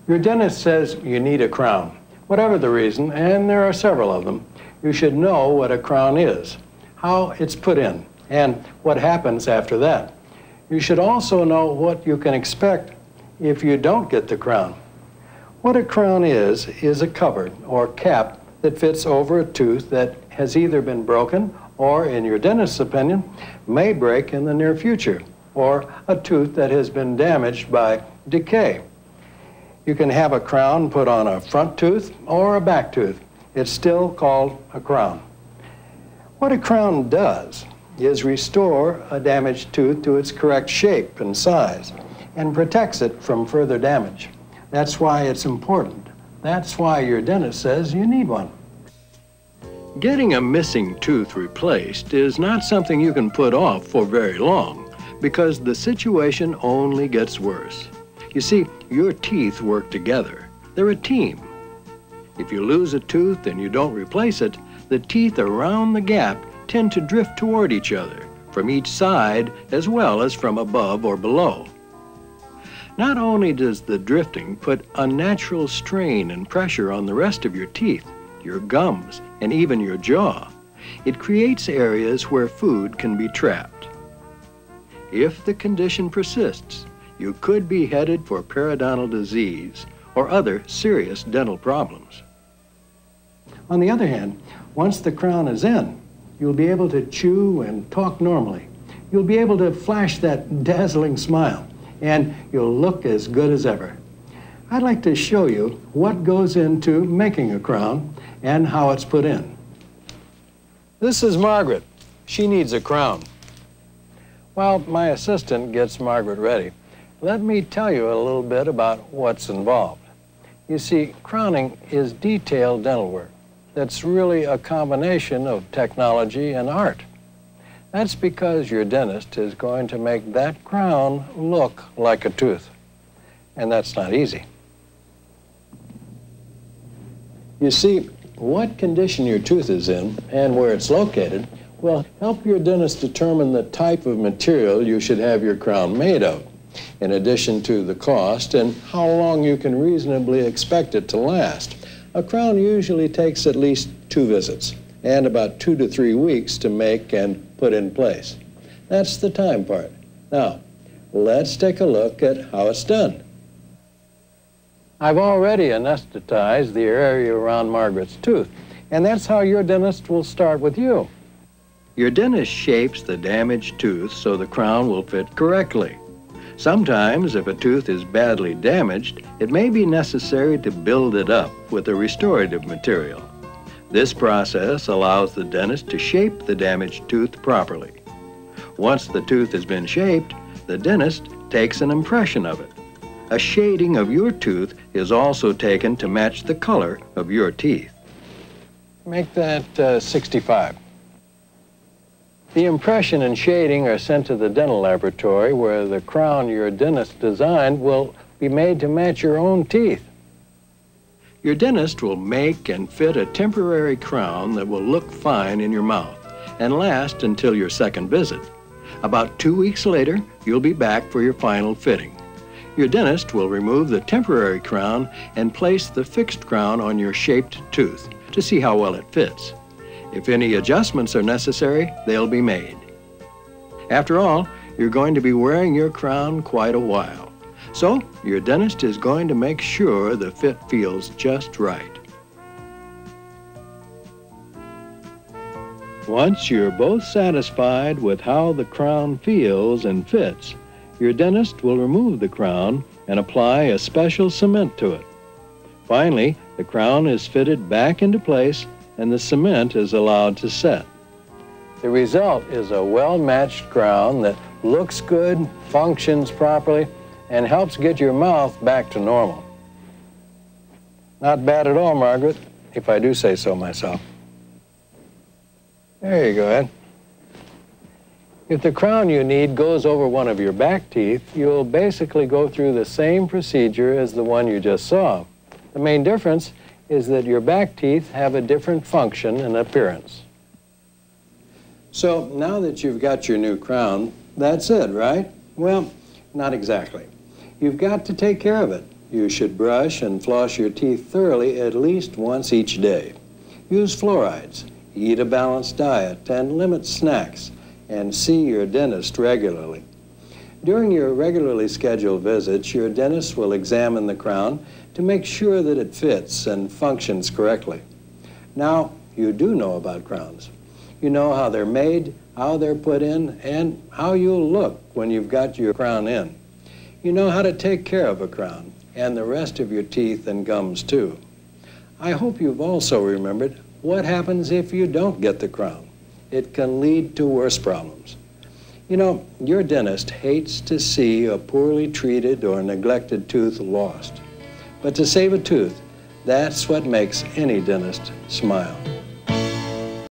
Your dentist says you need a crown. Whatever the reason, and there are several of them, you should know what a crown is, how it's put in, and what happens after that. You should also know what you can expect if you don't get the crown. What a crown is a cover or cap that fits over a tooth that has either been broken or, in your dentist's opinion, may break in the near future, or a tooth that has been damaged by decay. You can have a crown put on a front tooth or a back tooth. It's still called a crown. What a crown does is restore a damaged tooth to its correct shape and size and protects it from further damage. That's why it's important. That's why your dentist says you need one. Getting a missing tooth replaced is not something you can put off for very long, because the situation only gets worse. You see, your teeth work together. They're a team. If you lose a tooth and you don't replace it, the teeth around the gap tend to drift toward each other, from each side as well as from above or below. Not only does the drifting put unnatural strain and pressure on the rest of your teeth, your gums, and even your jaw, it creates areas where food can be trapped. If the condition persists, you could be headed for periodontal disease or other serious dental problems. On the other hand, once the crown is in, you'll be able to chew and talk normally. You'll be able to flash that dazzling smile, and you'll look as good as ever. I'd like to show you what goes into making a crown and how it's put in. This is Margaret. She needs a crown. While my assistant gets Margaret ready, let me tell you a little bit about what's involved. You see, crowning is detailed dental work that's really a combination of technology and art. That's because your dentist is going to make that crown look like a tooth, and that's not easy. You see, what condition your tooth is in and where it's located will help your dentist determine the type of material you should have your crown made of, in addition to the cost and how long you can reasonably expect it to last. A crown usually takes at least 2 visits and about 2 to 3 weeks to make and put in place. That's the time part. Now, let's take a look at how it's done. I've already anesthetized the area around Margaret's tooth, and that's how your dentist will start with you. Your dentist shapes the damaged tooth so the crown will fit correctly. Sometimes, if a tooth is badly damaged, it may be necessary to build it up with a restorative material. This process allows the dentist to shape the damaged tooth properly. Once the tooth has been shaped, the dentist takes an impression of it. A shading of your tooth is also taken to match the color of your teeth. Make that 65. The impression and shading are sent to the dental laboratory where the crown your dentist designed will be made to match your own teeth. Your dentist will make and fit a temporary crown that will look fine in your mouth and last until your second visit. About 2 weeks later, you'll be back for your final fitting. Your dentist will remove the temporary crown and place the fixed crown on your shaped tooth to see how well it fits. If any adjustments are necessary, they'll be made. After all, you're going to be wearing your crown quite a while. So, your dentist is going to make sure the fit feels just right. Once you're both satisfied with how the crown feels and fits, your dentist will remove the crown and apply a special cement to it. Finally, the crown is fitted back into place and the cement is allowed to set. The result is a well-matched crown that looks good, functions properly, and helps get your mouth back to normal. Not bad at all, Margaret, if I do say so myself. There you go, Ed. If the crown you need goes over one of your back teeth, you'll basically go through the same procedure as the one you just saw. The main difference is that your back teeth have a different function and appearance. So now that you've got your new crown, that's it, right? Well, not exactly. You've got to take care of it. You should brush and floss your teeth thoroughly at least once each day. Use fluorides, eat a balanced diet, and limit snacks, and see your dentist regularly. During your regularly scheduled visits, your dentist will examine the crown to make sure that it fits and functions correctly. Now, you do know about crowns. You know how they're made, how they're put in, and how you'll look when you've got your crown in. You know how to take care of a crown, and the rest of your teeth and gums too. I hope you've also remembered what happens if you don't get the crown. It can lead to worse problems. You know, your dentist hates to see a poorly treated or neglected tooth lost. But to save a tooth, that's what makes any dentist smile.